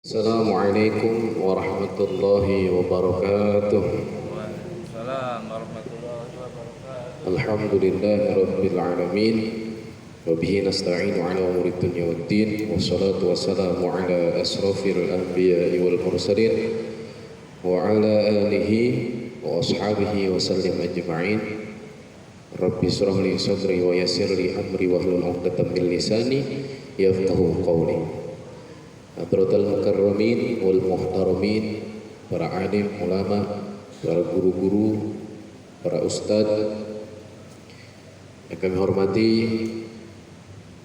Assalamualaikum warahmatullahi wabarakatuh. Waalaikumsalam warahmatullahi wabarakatuh. Alhamdulillahi rabbil alamin. Wa bihi nasta'inu ala umuri dunya waddin. Wassalatu wassalamu ala asrafil anbiya'i wal mursalin wa ala alihi wa ashabihi wa sallim ajma'in. Rabbi israh li sadri wa yassir li amri wahlul 'uqdatam min lisani yafqahu qawli. Hadratal mukarramin wal muhtaramin, para alim, ulama, para guru-guru, para ustadz yang kami hormati,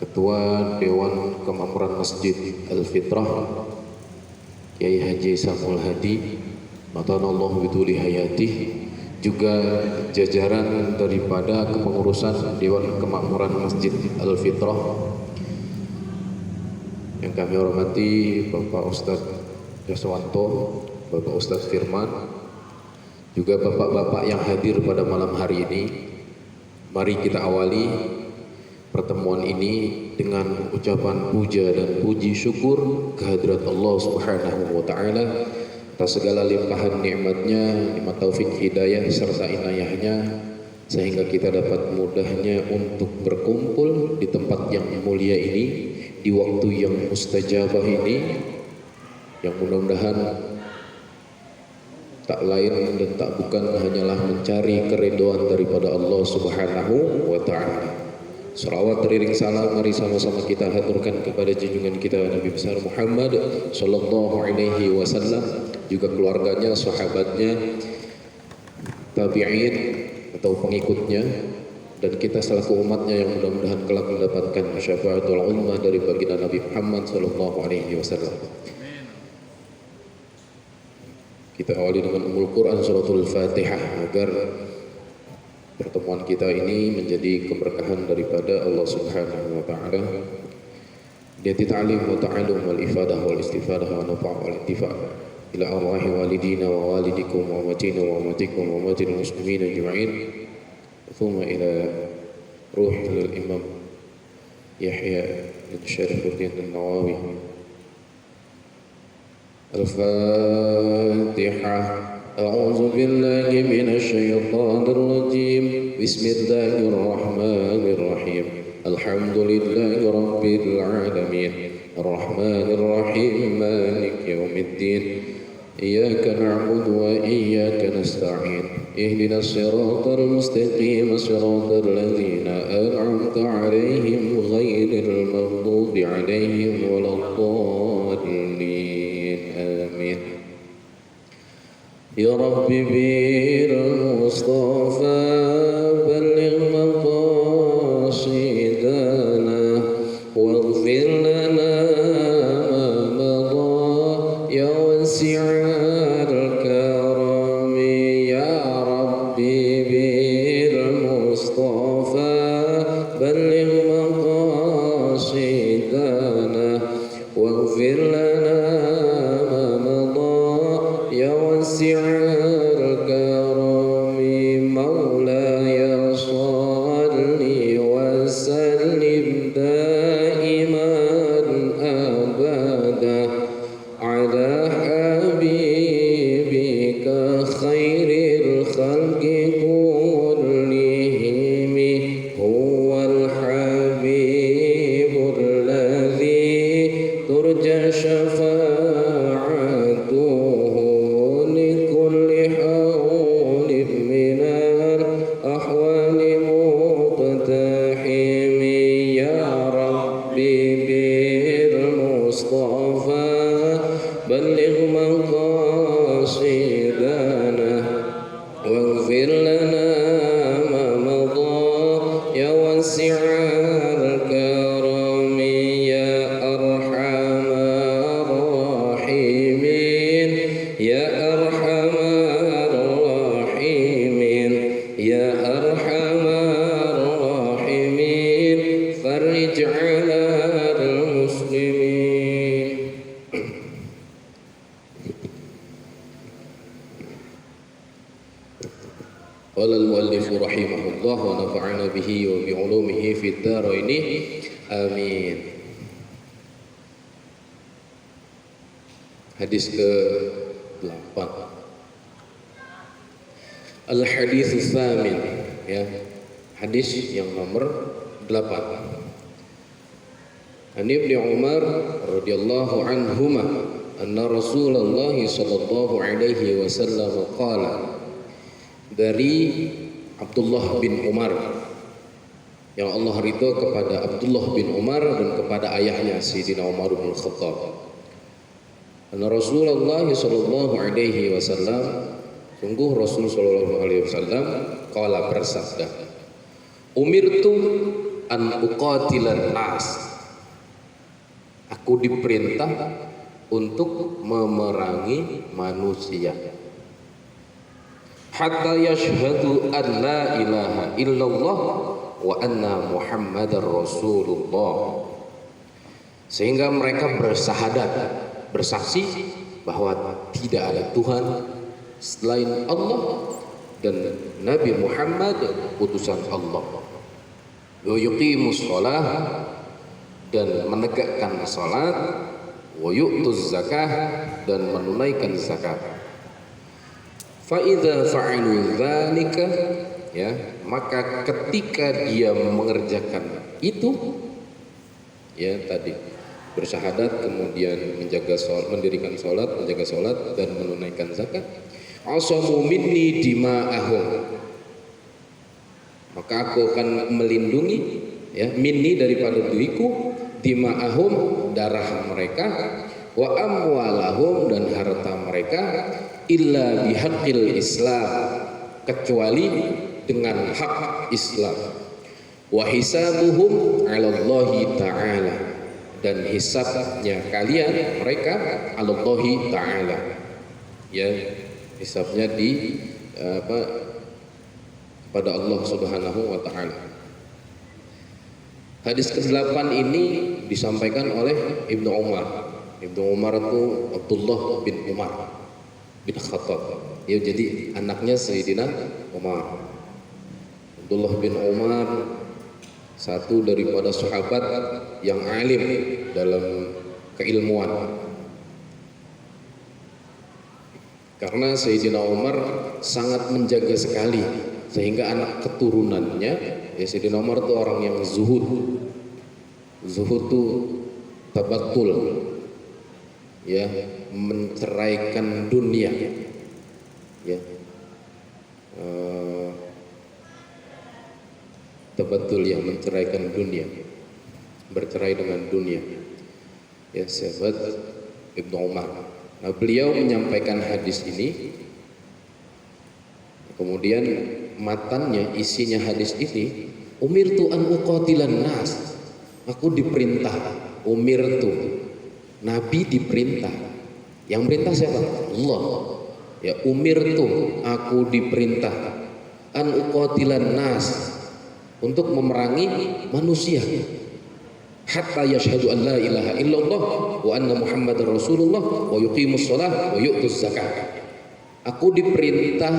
Ketua Dewan Kemakmuran Masjid Al-Fitrah Kiai Haji Samul Hadi matanallahu bituli hayatih, juga jajaran daripada kepengurusan Dewan Kemakmuran Masjid Al-Fitrah yang kami hormati Bapak Ustadz Yaswanto, Bapak Ustadz Firman, juga bapak-bapak yang hadir pada malam hari ini. Mari kita awali pertemuan ini dengan ucapan puja dan puji syukur kehadirat Allah Subhanahu wa taala atas segala limpahan nikmatnya, nikmat taufik hidayah serta inayahnya, sehingga kita dapat mudahnya untuk berkumpul di tempat yang mulia ini, di waktu yang mustajabah ini, yang mudah-mudahan tak lain dan tak bukan hanyalah mencari keridhaan daripada Allah Subhanahu wa taala. Salawat teriring salam mari sama-sama kita haturkan kepada junjungan kita Nabi besar Muhammad sallallahu alaihi wasallam, juga keluarganya, sahabatnya, tabi'in atau pengikutnya, dan kita selaku umatnya yang mudah-mudahan kelak mendapatkan syafaatul uzma dari baginda Nabi Muhammad sallallahu alaihi wasallam. Kita awali dengan Ummul Quran suratul Fatihah agar pertemuan kita ini menjadi keberkahan daripada Allah Subhanahu wa taala. Dia ta'lim wa ta'allum wal ifadah wal istifadah wa nafa' wal intifa' ila arwahi walidina wa walidikum wa matina wa matikum wa matil muslimin ajma'in. ثم إلى روح للإمام يحيى بن شرف الدين النووي. الفاتحة. أعوذ بالله من الشيطان الرجيم. بسم الله الرحمن الرحيم. الحمد لله رب العالمين الرحمن الرحيم مالك يوم الدين إياك نعبد وإياك نستعين اهدنا الصراط المستقيم صراط الذين أنعمت عليهم غير المغضوب عليهم ولا الضالين آمين. يا رب بالمصطفى بلغ مقاصدنا واغفر لنا ما مضى يا واسع الكرم. يا ربي بالمصطفى بلغ مقاصدنا واغفر لنا ما مضى يا واسع الكرم. مولاي صل وسلم دائما أبدا على حبيبك خير الخلق كلهم. هو الحبيب الذي ترجى شفاعته لكل حول من الأحوال مقتحم. يا ربي بالمصطفى بلغ مقاصدنا واغفر لنا ما مضى يا واسع الكرم. يا أرحم الراحمين يا أرحم الراحمين يا أرحم الراحمين فرج على المسلمين. قال المؤلف رحمه الله ونفعنا به وبعلومه في الدارين آمين. Hadis ke-8. Al-hadits tsamin, ya. Hadis yang nomor 8. An Ibnu Umar radhiyallahu anhuma anna Rasulullah sallallahu alaihi wasallam qala, dari Abdullah bin Umar, yang Allah ridho kepada Abdullah bin Umar dan kepada ayahnya Sayyidina Umar bin Khattab. Anna Rasulullah sallallahu alaihi wasallam, sungguh Rasul sallallahu alaihi wasallam qala, bersabda, umirtu an uqatilan nas, aku diperintah untuk memerangi manusia, hatta yashhadu an la ilaha illallah wa anna Muhammadar Rasulullah, sehingga mereka bersahadat, bersaksi bahwa tidak ada Tuhan selain Allah dan Nabi Muhammad utusan Allah, wa yuqimus shalah, dan menegakkan salat, wa yu'tuz zakah, dan menunaikan zakat. Fa idza fa'alu dzalika, ya, maka ketika dia mengerjakan itu, ya tadi bersyahadat, kemudian menjaga salat, mendirikan salat, menjaga salat, dan menunaikan zakat, asamu minni dima'ahum, maka aku akan melindungi, ya, minni daripada diriku, dima'ahum darah mereka, wa amwalahum dan harta mereka, illa bihaqqil Islam, kecuali dengan hak Islam, wa hisabuhum 'ala Allahi ta'ala, dan hisabnya kalian mereka 'ala Allahi ta'ala, ya, hisabnya di pada Allah Subhanahu wa taala. Hadis ke-8 ini disampaikan oleh Ibnu Umar. Ibnu Umar itu Abdullah bin Umar bin Khattab, ya, jadi anaknya Sayyidina Umar. Abdullah bin Umar satu daripada sahabat yang alim dalam keilmuan, karena Sayyidina Umar sangat menjaga sekali, sehingga anak keturunannya, ya, Sayyidina Umar itu orang yang zuhud. Zuhud itu tabatul, ya, menceraikan dunia, ya, tabatul, ya, menceraikan dunia, bercerai dengan dunia, ya, sahabat Ibnu Umar. Nah, beliau menyampaikan hadis ini, kemudian matannya, isinya hadis ini, umirtu an uqatilan nas, aku diperintah, umirtu, Nabi diperintah, yang perintah siapa? Allah, ya, umirtu, aku diperintah, an uqatilan nas, untuk memerangi manusia, hatta yashhadu an la ilaha illallah wa anna Muhammadar Rasulullah wa yuqimus shalah wa yu'tuz zakah. Aku diperintah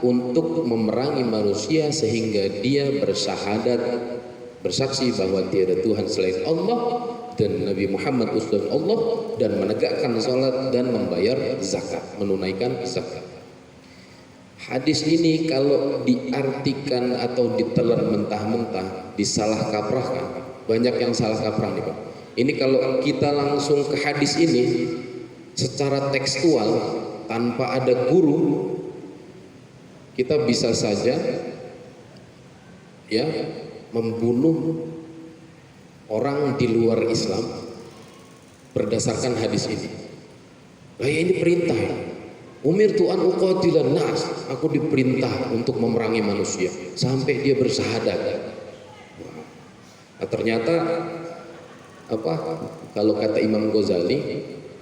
untuk memerangi manusia sehingga dia bersyahadat, bersaksi bahwa tiada Tuhan selain Allah dan Nabi Muhammad utusan Allah, dan menegakkan salat dan membayar zakat, menunaikan zakat. Hadis ini kalau diartikan atau ditelan mentah-mentah, disalah kaprahkan, banyak yang salah kaprah nih Pak. Ini kalau kita langsung ke hadis ini secara tekstual tanpa ada guru, kita bisa saja, ya, membunuh orang di luar Islam berdasarkan hadis ini. Kayak ini perintah, umirtu an uqatilan nas, aku diperintah untuk memerangi manusia sampai dia bersahadat. Nah, ternyata apa? Kalau kata Imam Ghazali,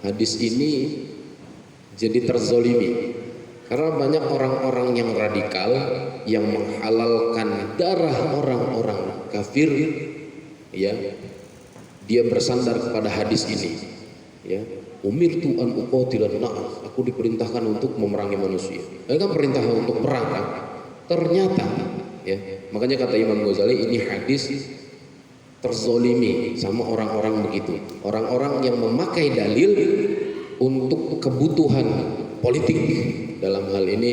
hadis ini jadi terzolimi karena banyak orang-orang yang radikal yang menghalalkan darah orang-orang kafir, ya, dia bersandar kepada hadis ini, ya, umirtu an uqatilan nas, aku diperintahkan untuk memerangi manusia. Ini kan perintah untuk perang kan? Ternyata, ya, makanya kata Imam Ghazali ini hadis terzolimi sama orang-orang begitu, orang-orang yang memakai dalil untuk kebutuhan politik. Dalam hal ini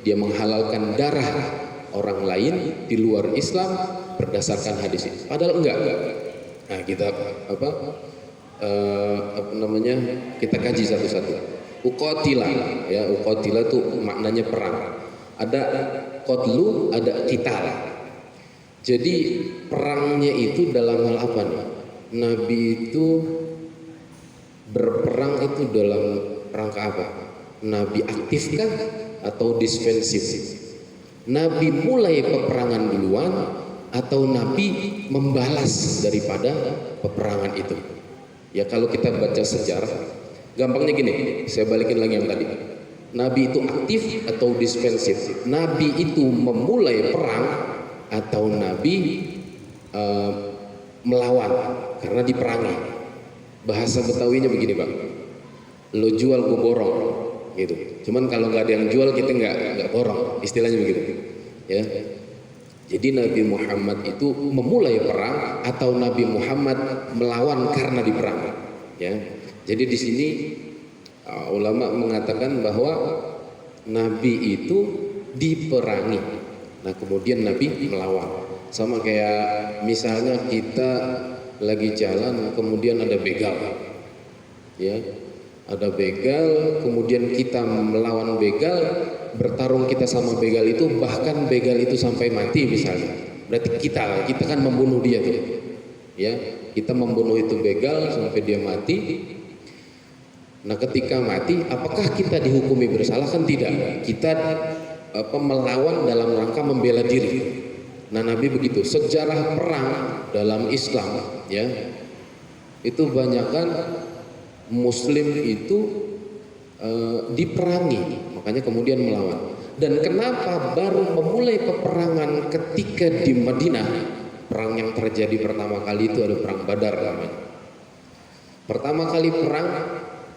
dia menghalalkan darah orang lain di luar Islam berdasarkan hadis ini. Padahal enggak. Nah, kita kita kaji satu-satu. Uqatila, ya, uqatila itu maknanya perang. Ada qatlu, ada qital. Jadi perangnya itu dalam hal apa nih? Nabi itu berperang itu dalam rangka apa? Nabi aktifkah atau dispensif? Nabi mulai peperangan duluan atau Nabi membalas daripada peperangan itu? Ya, kalau kita baca sejarah, gampangnya gini, saya balikin lagi yang tadi. Nabi itu aktif atau dispensif? Nabi itu memulai perang atau Nabi melawan karena diperangi? Bahasa Betawinya begini, Pak, lo jual gue borong gitu. Cuman kalau nggak ada yang jual kita nggak borong, istilahnya begitu ya. Jadi Nabi Muhammad itu memulai perang atau Nabi Muhammad melawan karena diperangi, ya. Jadi di sini ulama mengatakan bahwa Nabi itu diperangi, nah kemudian Nabi melawan. Sama kayak misalnya kita lagi jalan kemudian ada begal, ya, ada begal kemudian kita melawan begal, bertarung kita sama begal itu, bahkan begal itu sampai mati misalnya, berarti kita kan membunuh dia tuh, ya, kita membunuh itu begal sampai dia mati. Nah, ketika mati apakah kita dihukumi bersalah? Kan tidak, kita melawan dalam rangka membela diri. Nah, Nabi begitu. Sejarah perang dalam Islam, ya, itu banyakkan Muslim itu diperangi, makanya kemudian melawan. Dan kenapa baru memulai peperangan ketika di Madinah? Perang yang terjadi pertama kali itu ada perang Badar namanya. Pertama kali perang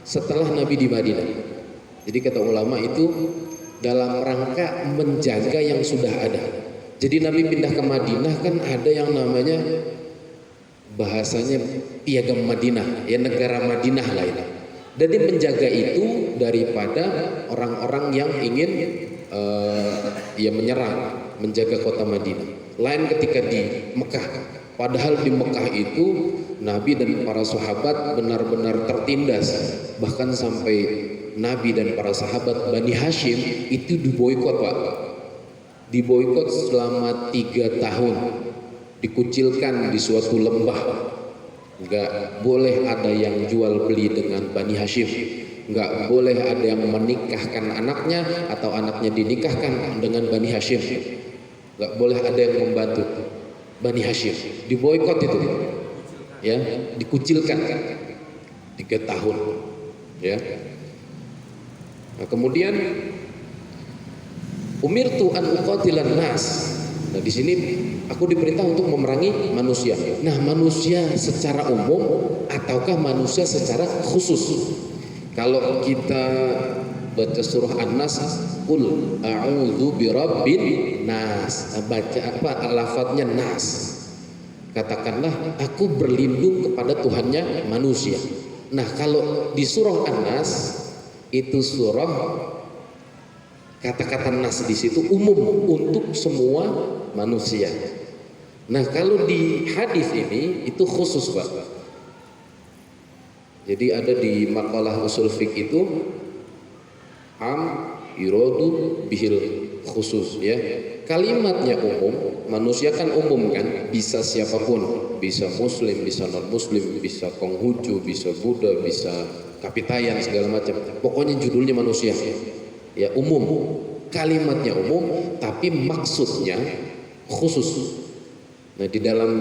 setelah Nabi di Madinah. Jadi kata ulama itu dalam rangka menjaga yang sudah ada. Jadi Nabi pindah ke Madinah kan ada yang namanya bahasanya piagam Madinah, ya, negara Madinah lah itu. Dan dia menjaga itu daripada orang-orang yang ingin menyerang, menjaga kota Madinah. Lain ketika di Mekah. Padahal di Mekah itu Nabi dan para sahabat benar-benar tertindas. Bahkan sampai Nabi dan para sahabat Bani Hashim itu diboikot, Pak. Diboikot selama 3 tahun. Dikucilkan di suatu lembah. Enggak boleh ada yang jual beli dengan Bani Hashim. Enggak boleh ada yang menikahkan anaknya atau anaknya dinikahkan dengan Bani Hashim. Enggak boleh ada yang membantu Bani Hashim. Diboikot itu, ya, dikucilkan 3 tahun, ya. Nah, kemudian umirtu an uqatilan nas. Nah, di sini aku diperintah untuk memerangi manusia. Nah, manusia secara umum ataukah manusia secara khusus? Kalau kita baca surah An-Nas, qul a'udzu birabbin nas. Baca apa? Lafadznya nas. Katakanlah aku berlindung kepada Tuhannya manusia. Nah, kalau di surah An-Nas itu surah, kata-kata nas di situ umum untuk semua manusia. Nah, kalau di hadis ini itu khusus, Pak. Jadi ada di makalah usul fiqh itu am iradu bihil khusus, ya. Kalimatnya umum, manusia kan umum kan, bisa siapapun, bisa muslim, bisa non muslim, bisa Konghucu, bisa Buddha, bisa Kapitayan, segala macam. Pokoknya judulnya manusia. Ya, umum. Kalimatnya umum tapi maksudnya khusus. Nah, di dalam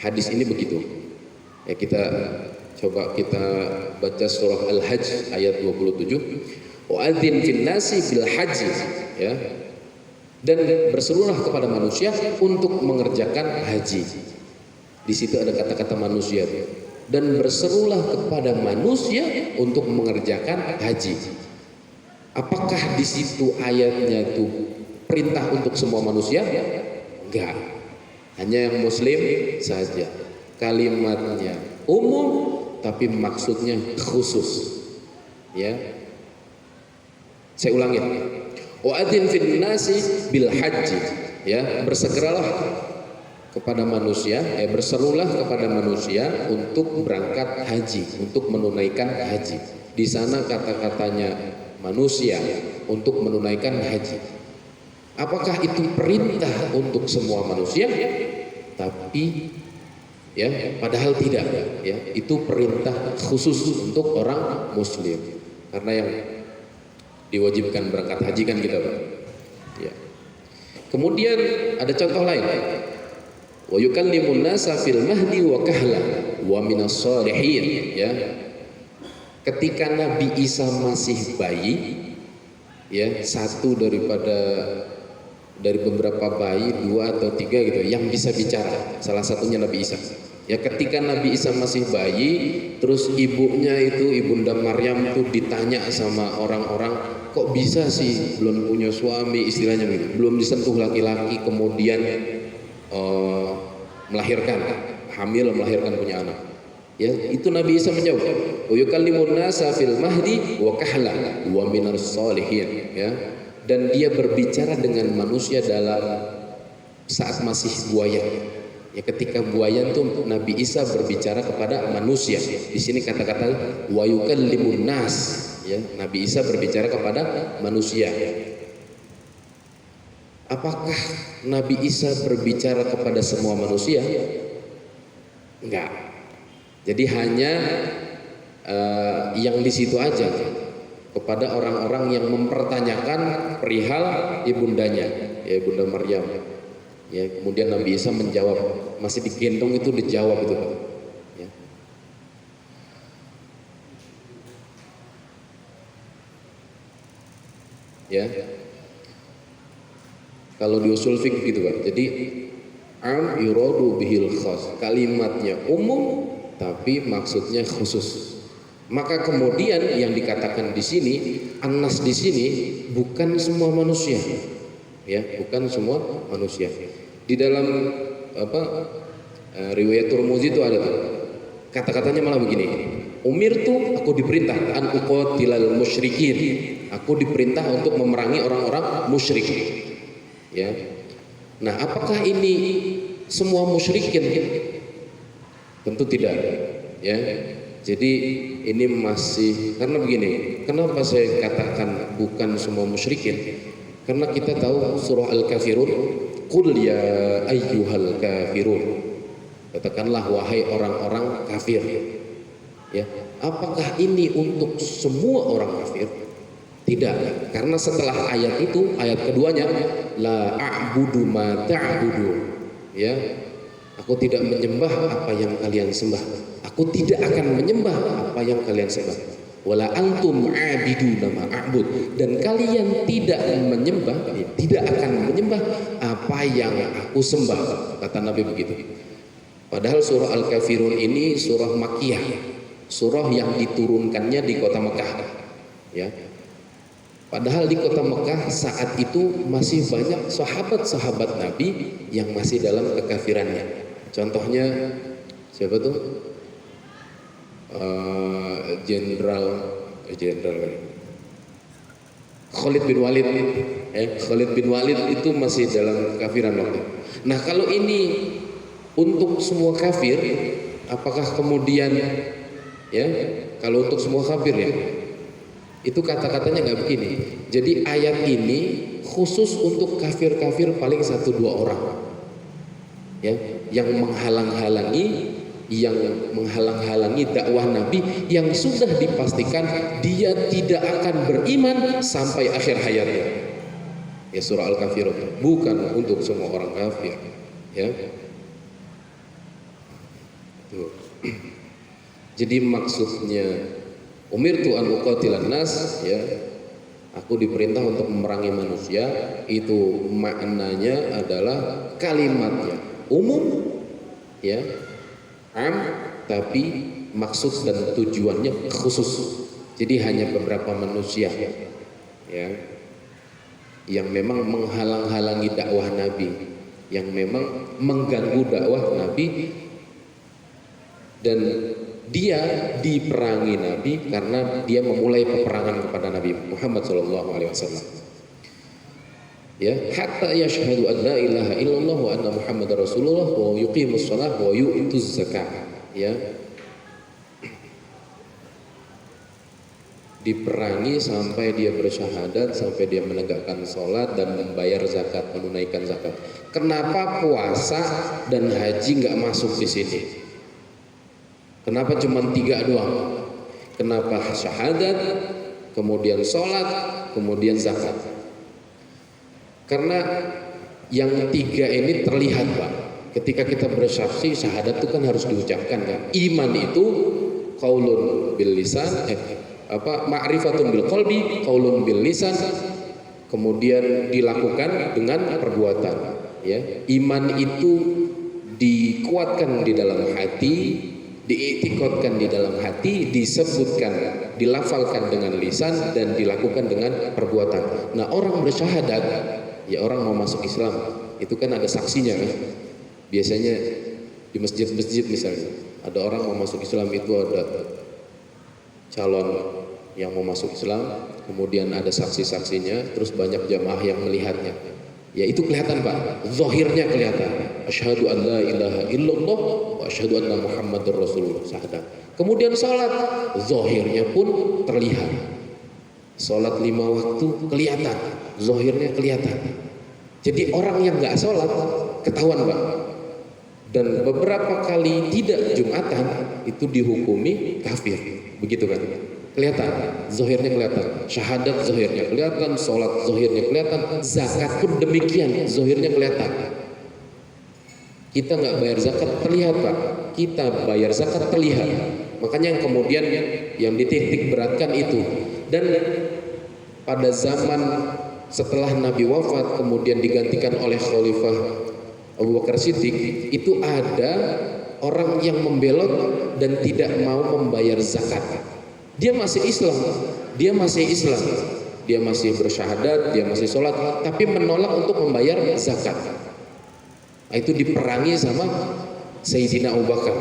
hadis ini begitu. Ya, kita coba kita baca surah Al-Hajj ayat 27. Wa'adzin fin nasi bil haji, ya. Dan berserulah kepada manusia untuk mengerjakan haji. Di situ ada kata-kata manusia. Dan berserulah kepada manusia untuk mengerjakan haji. Apakah di situ ayatnya itu perintah untuk semua manusia? Enggak. Hanya yang muslim saja. Kalimatnya umum tapi maksudnya khusus. Ya, saya ulangi. Wa adzin fin nasi bil haji. Ya, bersegeralah kepada manusia, berserulah kepada manusia untuk berangkat haji, untuk menunaikan haji. Di sana kata-katanya manusia untuk menunaikan haji. Apakah itu perintah untuk semua manusia? Tapi ya, padahal tidak. Ya, itu perintah khusus untuk orang Muslim. Karena yang diwajibkan berangkat haji kan kita, Pak. Ya. Kemudian ada contoh lain. Wa yukallimun nasa fil mahdi wa kahla wa minas shalihin. Ya. Ketika Nabi Isa masih bayi, ya, satu dari beberapa bayi, 2 atau 3 gitu yang bisa bicara, salah satunya Nabi Isa. Ya, ketika Nabi Isa masih bayi, terus ibunya itu Ibunda Maryam tuh ditanya sama orang-orang, kok bisa sih belum punya suami, istilahnya begitu, belum disentuh laki-laki kemudian melahirkan, hamil melahirkan punya anak. Ya, itu Nabi Isa menjawab, wa yukallimun nasa fil mahdi wa kahla wa minas shalihin. Ya, dan dia berbicara dengan manusia dalam saat masih buaya. Ya, ketika buaya itu Nabi Isa berbicara kepada manusia. Di sini kata-kata wa yukallimun nas, ya, Nabi Isa berbicara kepada manusia. Apakah Nabi Isa berbicara kepada semua manusia? Enggak. Jadi hanya yang di situ aja, kepada orang-orang yang mempertanyakan perihal ibundanya, ya, Ibunda Maryam. Ya, kemudian Nabi Isa menjawab, masih digendong itu dijawab itu, Pak. Ya. Ya. Kalau di usul fikih gitu, Pak. Jadi am yuradu bihil khas, kalimatnya umum tapi maksudnya khusus. Maka kemudian yang dikatakan di sini, an-nas di sini bukan semua manusia. Ya, bukan semua manusia. Di dalam riwayat Tirmidzi itu ada tuh. Kata-katanya malah begini. Umirtu, aku diperintah an uqatilal musyrikin. Aku diperintah untuk memerangi orang-orang musyrik. Ya. Nah, apakah ini semua musyrikin? Tentu tidak. Ya. Jadi ini masih, karena begini, kenapa saya katakan bukan semua musyrikin? Karena kita tahu surah Al-Kafirun, qul ya ayyuhal kafirun, katakanlah wahai orang-orang kafir. Ya, apakah ini untuk semua orang kafir? Tidak, karena setelah ayat itu, ayat keduanya, la a'budu ma ta'budu. Ya, aku tidak menyembah apa yang kalian sembah. Aku tidak akan menyembah apa yang kalian sembah. Wala antum a'biduna ma a'bud, dan kalian tidak menyembah, tidak akan menyembah apa yang aku sembah, kata Nabi begitu. Padahal surah Al-Kafirun ini surah Makkiyah, surah yang diturunkannya di kota Mekah. Ya. Padahal di kota Mekah saat itu masih banyak sahabat-sahabat Nabi yang masih dalam kekafirannya. Contohnya siapa tuh? Jenderal Khalid bin Walid. Khalid bin Walid itu masih dalam kekafiran waktu. Nah, kalau ini untuk semua kafir, apakah kemudian, ya, kalau untuk semua kafir, ya, itu kata-katanya nggak begini. Jadi ayat ini khusus untuk kafir-kafir paling 1-2 orang, ya, yang menghalang-halangi dakwah Nabi yang sudah dipastikan dia tidak akan beriman sampai akhir hayatnya. Ya, surah Al-Kafirun bukan untuk semua orang kafir. Ya. Tuh. Jadi maksudnya umirtu an uqatilan nas, ya, aku diperintah untuk memerangi manusia, itu maknanya adalah kalimatnya umum, ya, am, tapi maksud dan tujuannya khusus. Jadi hanya beberapa manusia, ya, yang memang menghalang-halangi dakwah Nabi, yang memang mengganggu dakwah Nabi, dan dia diperangi Nabi karena dia memulai peperangan kepada Nabi Muhammad SAW. Ya, hatta yashhadu an la ilaha illallah wa anna Muhammadar Rasulullah wa yuqimus shalah wa yu'tuz zakah. Ya, diperangi sampai dia bersyahadat, sampai dia menegakkan sholat dan membayar zakat, menunaikan zakat. Kenapa puasa dan haji nggak masuk di sini? Kenapa cuma 3 doang? Kenapa syahadat, kemudian sholat, kemudian zakat? Karena yang 3 ini terlihat, Pak. Ketika kita bersaksi, syahadat itu kan harus diucapkan, kan? Iman itu qaulun bil lisan, ma'rifatun bil qalbi, qaulun bil lisan, kemudian dilakukan dengan perbuatan. Ya, iman itu dikuatkan di dalam hati, diiktikadkan di dalam hati, disebutkan, dilafalkan dengan lisan, dan dilakukan dengan perbuatan. Nah, orang bersyahadat, ya orang mau masuk Islam, itu kan ada saksinya, kan? Biasanya di masjid-masjid misalnya, ada orang mau masuk Islam, itu ada calon yang mau masuk Islam, kemudian ada saksi-saksinya, terus banyak jamaah yang melihatnya. Ya itu kelihatan, Pak, zahirnya kelihatan. Asyhadu an la ilaha illallah wa asyhadu anna Muhammadar Rasulullah, syahadat. Kemudian salat, zahirnya pun terlihat. Salat 5 waktu kelihatan, zahirnya kelihatan. Jadi orang yang nggak salat ketahuan, Pak. Dan beberapa kali tidak Jumatan itu dihukumi kafir, begitu kan? Kelihatan, zahirnya kelihatan, syahadat zahirnya kelihatan, sholat zahirnya kelihatan, zakat pun demikian, zahirnya kelihatan. Kita nggak bayar zakat terlihat, Pak. Kita bayar zakat terlihat. Makanya yang kemudian yang dititik beratkan itu. Dan pada zaman setelah Nabi wafat kemudian digantikan oleh Khalifah Abu Bakar Siddiq, itu ada orang yang membelot dan tidak mau membayar zakat. Dia masih Islam, dia masih bersyahadat, dia masih sholat, tapi menolak untuk membayar zakat. Itu diperangi sama Sayyidina Abu Bakar.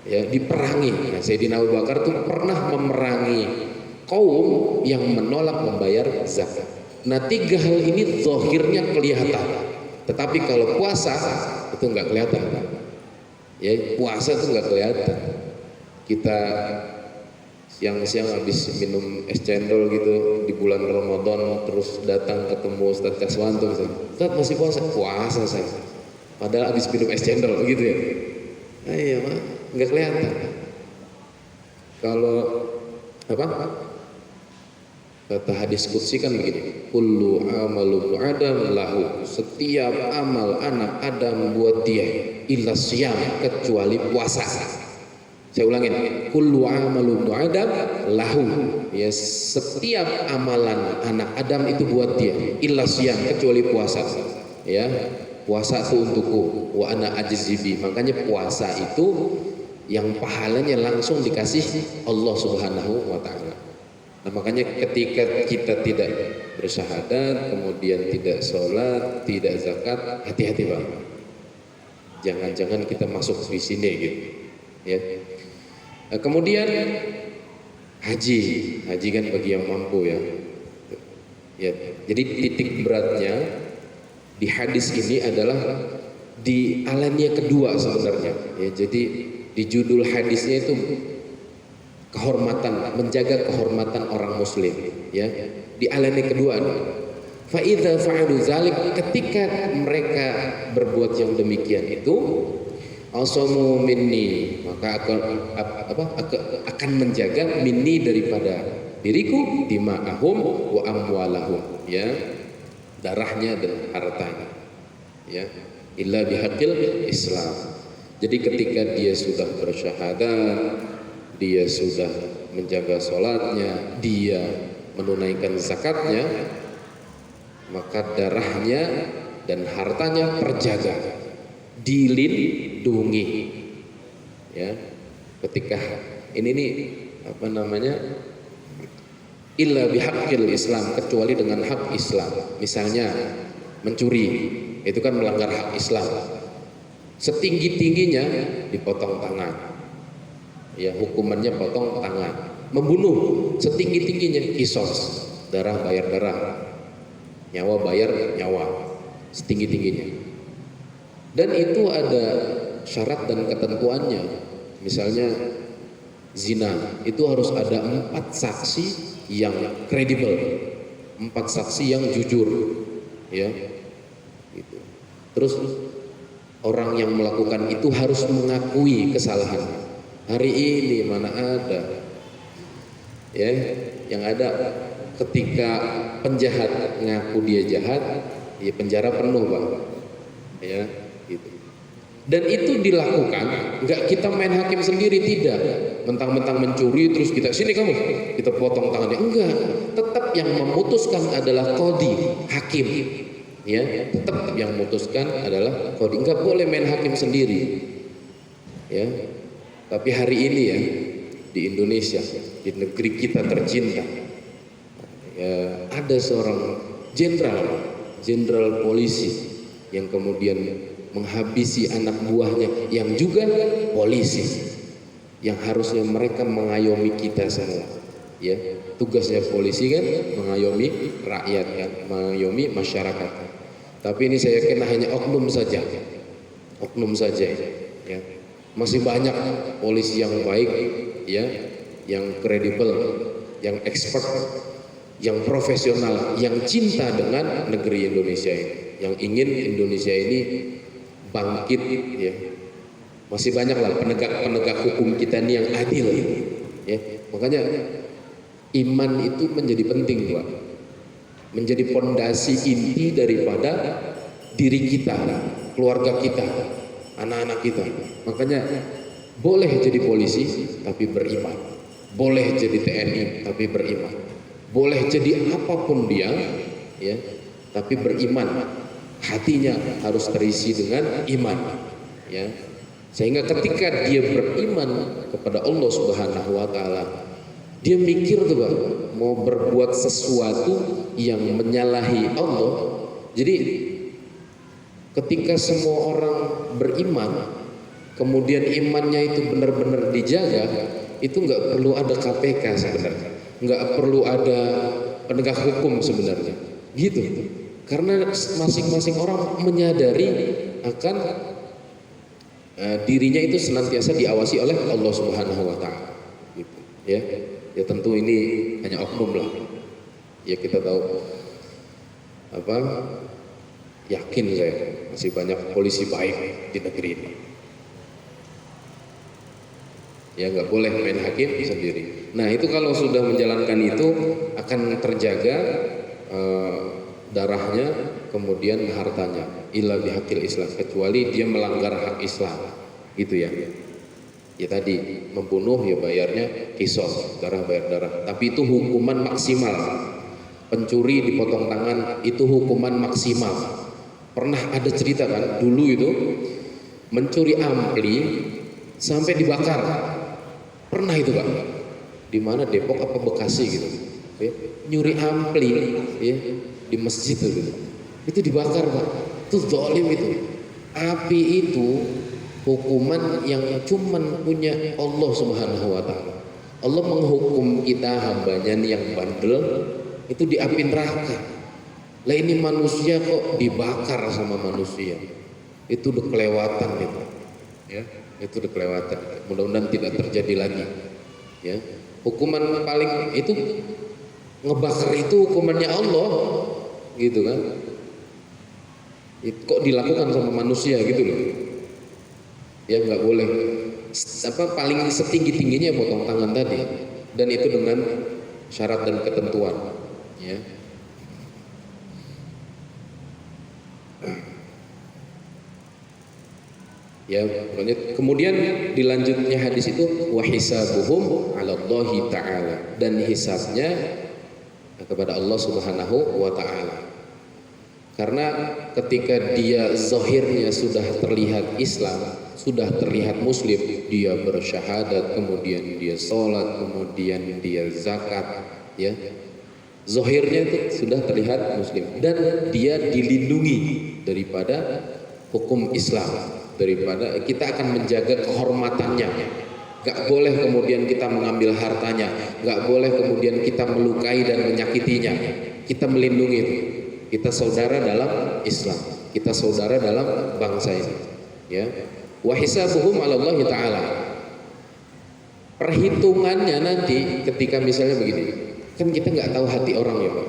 Ya, diperangi. Nah, Sayyidina Abu Bakar itu pernah memerangi kaum yang menolak membayar zakat. Nah, 3 hal ini zahirnya kelihatan, tetapi kalau puasa itu nggak kelihatan, Pak. Ya, puasa itu nggak kelihatan. Kita siang-siang habis minum es cendol gitu di bulan Ramadan, terus datang ketemu Ustadz Kaswanto, Ustadz masih puasa? Puasa saya. Padahal habis minum es cendol gitu ya. Nah, iya, Pak, nggak kelihatan. Kalau apa? Kata hadis qudsi kan begini, kullu amalu adam lahu, setiap amal anak Adam buat dia, illa siyam, kecuali puasa. Saya ulangin, kullu amalu adam lahu, ya setiap amalan anak Adam itu buat dia, illa siyam, kecuali puasa. Ya, puasa itu untukku, wa ana ajzibi. Makanya puasa itu yang pahalanya langsung dikasih Allah Subhanahu wa taala. Nah, makanya ketika kita tidak bersyahadat, kemudian tidak sholat, tidak zakat, hati-hati, Pak. Jangan-jangan kita masuk di sini gitu. Ya. Nah, kemudian haji kan bagi yang mampu ya. Ya. Jadi titik beratnya di hadis ini adalah di alinea kedua sebenarnya. Ya, jadi di judul hadisnya itu kehormatan, menjaga kehormatan orang muslim, ya. Di alinea kedua, fa idza fa'alu zalik, ketika mereka berbuat yang demikian itu, asamu minni, maka akan menjaga minni daripada diriku, dima'ahum wa amwalahum, ya, darahnya dan hartanya, ya, illa bihaqqil Islam. Jadi ketika dia sudah bersyahadat, dia sudah menjaga sholatnya, dia menunaikan zakatnya, maka darahnya dan hartanya terjaga, dilindungi. Ya, ketika ini nih apa namanya, illa bihaqqil Islam, kecuali dengan hak Islam. Misalnya mencuri, itu kan melanggar hak Islam. Setinggi-tingginya dipotong tangan. Ya, hukumannya potong tangan. Membunuh setinggi-tingginya kisos, darah bayar darah, nyawa bayar nyawa, setinggi-tingginya. Dan itu ada syarat dan ketentuannya. Misalnya zina, itu harus ada 4 saksi yang kredibel, 4 saksi yang jujur, ya. Gitu. Terus orang yang melakukan itu harus mengakui kesalahannya. Hari ini mana ada, ya, yang ada ketika penjahat ngaku dia jahat, ya penjara penuh Pak, ya, gitu. Dan itu dilakukan, nggak kita main hakim sendiri, tidak. Mentang-mentang mencuri terus kita sini kamu, kita potong tangannya, enggak. Tetap yang memutuskan adalah qadhi, hakim, ya. Tetap yang memutuskan adalah qadhi, nggak boleh main hakim sendiri, ya. Tapi hari ini ya di Indonesia, di negeri kita tercinta, ya, ada seorang jenderal polisi yang kemudian menghabisi anak buahnya yang juga polisi, yang harusnya mereka mengayomi kita semua, ya. Tugasnya polisi kan mengayomi rakyat, kan, mengayomi masyarakat. Tapi ini saya kira hanya oknum saja, ya. Masih banyak polisi yang baik, ya, yang kredibel, yang expert, yang profesional, yang cinta dengan negeri Indonesia ini, yang ingin Indonesia ini bangkit, ya. Masih banyak lah penegak hukum kita ini yang adil, ya. Makanya iman itu menjadi penting, Pak. Menjadi pondasi inti daripada diri kita, keluarga kita, anak-anak kita. Makanya boleh jadi polisi tapi beriman, boleh jadi TNI tapi beriman, boleh jadi apapun dia, ya, tapi beriman. Hatinya harus terisi dengan iman, ya. Sehingga ketika dia beriman kepada Allah Subhanahu wa taala, dia mikir tuh Pak, mau berbuat sesuatu yang menyalahi Allah. Jadi ketika semua orang beriman, kemudian imannya itu benar-benar dijaga, itu nggak perlu ada KPK sebenarnya, nggak perlu ada penegak hukum sebenarnya, gitu. Karena masing-masing orang menyadari akan dirinya itu senantiasa diawasi oleh Allah Subhanahu wa taala, gitu, ya. Ya tentu ini hanya oknum lah. Ya kita tahu apa? Yakin saya masih banyak polisi baik di negeri ini. Ya nggak boleh main hakim sendiri. Nah itu kalau sudah menjalankan itu akan terjaga darahnya, kemudian hartanya. Illa bihaqil Islam, kecuali dia melanggar hak Islam, gitu ya. Ya tadi membunuh ya bayarnya kisos, darah bayar darah. Tapi itu hukuman maksimal. Pencuri dipotong tangan itu hukuman maksimal. Pernah ada cerita kan dulu itu mencuri ampli sampai dibakar. Pernah itu Pak. Di mana Depok apa Bekasi gitu. Ya, nyuri ampli, ya, di masjid itu. Itu dibakar Pak. Itu zalim itu. Api itu hukuman yang cuman punya Allah Subhanahu wa taala. Allah menghukum kita hambanya yang bandel itu di api neraka. Lah ini manusia kok dibakar sama manusia. Itu udah kelewatan itu. Ya, itu udah kelewatan. Mudah-mudahan tidak terjadi lagi. Ya. Hukuman paling itu ngebakar itu hukumannya Allah. Gitu kan. Kok dilakukan sama manusia gitu loh. Ya nggak boleh, apa paling setinggi-tingginya potong tangan tadi, dan itu dengan syarat dan ketentuan, ya. Ya, kemudian dilanjutnya hadis itu wa hisabuhum 'ala Allahi ta'ala, dan hisabnya kepada Allah Subhanahu wa taala. Karena ketika dia zahirnya sudah terlihat Islam, sudah terlihat Muslim, dia bersyahadat, kemudian dia sholat, kemudian dia zakat, ya, zahirnya itu sudah terlihat Muslim, dan dia dilindungi daripada hukum Islam, daripada kita akan menjaga kehormatannya, Gak boleh kemudian kita mengambil hartanya, gak boleh kemudian kita melukai dan menyakitinya. Kita melindungi itu. Kita saudara dalam Islam, kita saudara dalam bangsa ini. Ya, wa hisabuhum 'ala Allah Ta'ala. Perhitungannya nanti ketika misalnya begini, kan kita nggak tahu hati orang ya Pak.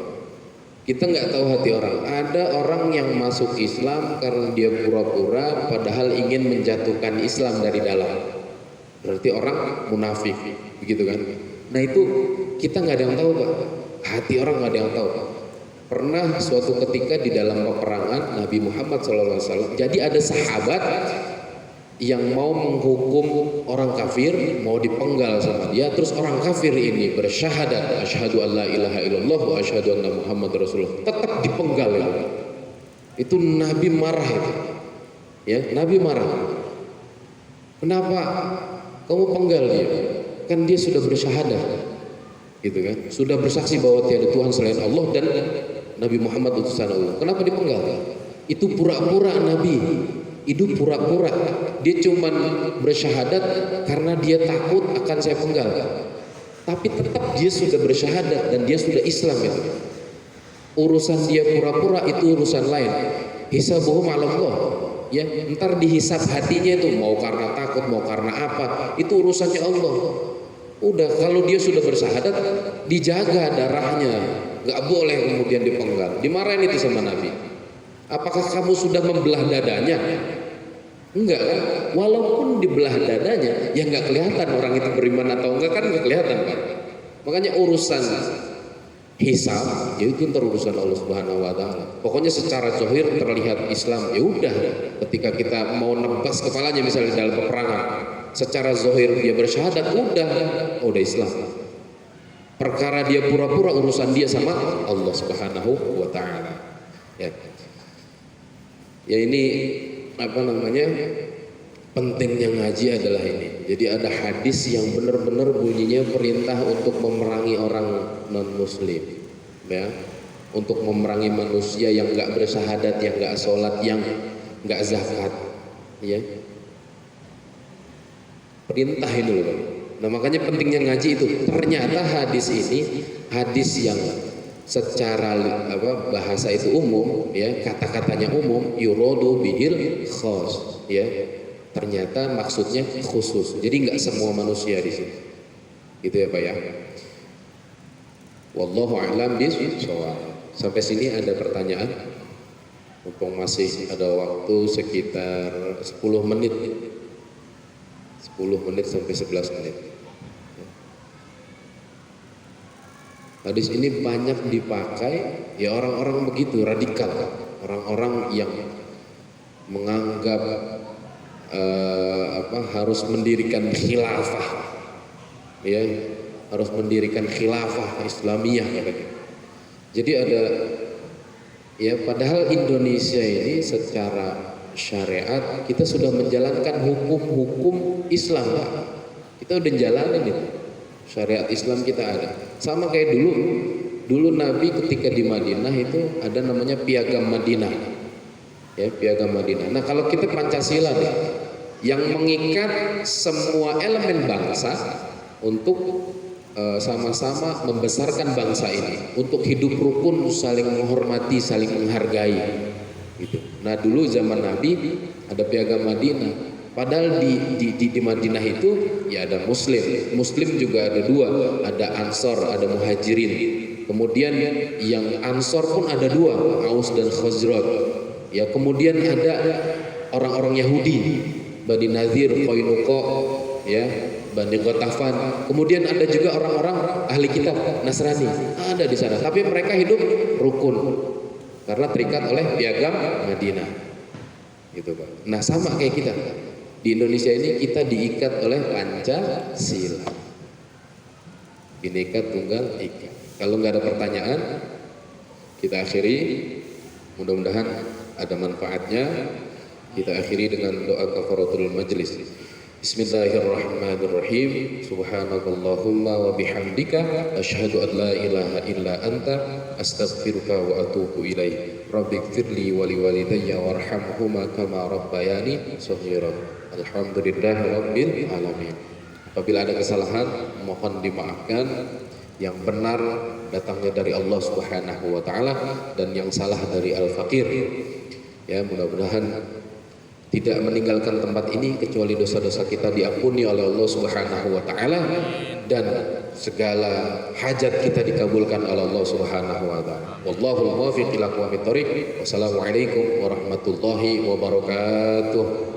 Kita nggak tahu hati orang. Ada orang yang masuk Islam karena dia pura-pura, padahal ingin menjatuhkan Islam dari dalam. Berarti orang munafik, begitu kan? Nah itu kita nggak ada yang tahu Pak. Hati orang nggak ada yang tahu. Pernah suatu ketika di dalam peperangan Nabi Muhammad SAW, jadi ada sahabat yang mau menghukum orang kafir, mau dipenggal sama dia, terus orang kafir ini bersyahadat asyhadu alla ilaha illallah wa asyhadu anna Muhammad Rasulullah, tetap dipenggal ya. Itu Nabi marah itu. Ya, Nabi marah. Kenapa kamu penggal dia? Kan dia sudah bersyahadat. Gitu kan? Sudah bersaksi bahwa tiada Tuhan selain Allah dan Nabi Muhammad utusan Allah. Kenapa dipenggal? Itu pura-pura Nabi. Itu pura-pura. Dia cuman bersyahadat karena dia takut akan saya penggal. Tapi tetap dia sudah bersyahadat dan dia sudah Islam itu. Urusan dia pura-pura itu urusan lain. Hisabuhum 'ala Allah. Ya, ntar dihisab hatinya itu mau karena takut, mau karena apa, itu urusannya Allah. Udah, kalau dia sudah bersyahadat, dijaga darahnya, nggak boleh kemudian dipenggal. Dimarahin itu sama Nabi. Apakah kamu sudah membelah dadanya? Enggak kan? Walaupun dibelah dadanya, ya nggak kelihatan orang itu beriman atau enggak kan nggak kelihatan kan? Makanya urusan hisab, ya itu urusan Allah Subhanahu Wa Taala. Pokoknya secara zahir terlihat Islam, ya udah. Ketika kita mau nebas kepalanya misalnya dalam peperangan, secara zahir dia bersyahadat, udah Islam. Perkara dia pura-pura urusan dia sama Allah Subhanahu Wa Taala. Ya ini apa namanya, pentingnya ngaji adalah ini. Jadi ada hadis yang benar-benar bunyinya perintah untuk memerangi orang non muslim, ya, untuk memerangi manusia yang nggak bersyahadat, yang nggak sholat, yang nggak zakat, ya. Perintah itu loh. Nah makanya pentingnya ngaji itu. Ternyata hadis ini hadis yang secara bahasa itu umum, ya, kata-katanya umum, yuradu bihil khos, ya, ternyata maksudnya khusus. Jadi nggak semua manusia di sini, gitu ya Pak ya. Wallahu a'lam bishawab. Sampai sini ada pertanyaan? Mumpung masih ada waktu sekitar 10 menit, 10 menit sampai 11 menit. Hadis ini banyak dipakai ya orang-orang begitu radikal, orang-orang yang menganggap harus mendirikan khilafah, ya, harus mendirikan khilafah Islamiyah katanya. Jadi ada, ya, padahal Indonesia ini secara syariat kita sudah menjalankan hukum-hukum Islam, Pak. Kita udah jalanin itu. Syariat Islam kita ada. Sama kayak dulu Nabi ketika di Madinah itu ada namanya Piagam Madinah. Ya, Piagam Madinah. Nah, kalau kita Pancasila nih, yang mengikat semua elemen bangsa untuk sama-sama membesarkan bangsa ini, untuk hidup rukun, saling menghormati, saling menghargai. Gitu. Nah, dulu zaman Nabi ada Piagam Madinah. Padahal di Madinah itu ya ada Muslim juga ada dua, ada Ansor, ada Muhajirin. Kemudian yang Ansor pun ada dua, Aus dan Khazraj. Ya, kemudian ada orang-orang Yahudi, Bani Nadir, Qainuqa, ya, Bani Ghatafan. Kemudian ada juga orang-orang ahli kitab Nasrani, ada di sana. Tapi mereka hidup rukun karena terikat oleh Piagam Madinah. Gitu Pak. Nah sama kayak kita. Di Indonesia ini kita diikat oleh Pancasila, Bhinneka Tunggal Ika. Kalau nggak ada pertanyaan, kita akhiri. Mudah-mudahan ada manfaatnya. Kita akhiri dengan doa kafaratul majlis. Bismillahirrahmanirrahim. Subhanakallahumma wa bihamdika asyhadu an la ilaha illa anta astaghfiruka wa atubu ilaik. Rabbighfirli wa liwalidayya warhamhuma kama rabbayani shaghira. Alhamdulillahirabbil alamin. Apabila ada kesalahan, mohon dimaafkan. Yang benar datangnya dari Allah Subhanahu wa taala dan yang salah dari al-faqir. Ya, mudah-mudahan tidak meninggalkan tempat ini kecuali dosa-dosa kita diampuni oleh Allah Subhanahu wa taala dan segala hajat kita dikabulkan oleh Allah Subhanahu wa taala. Wallahul muwaffiq ila aqwamit thoriq. Wassalamualaikum warahmatullahi wabarakatuh.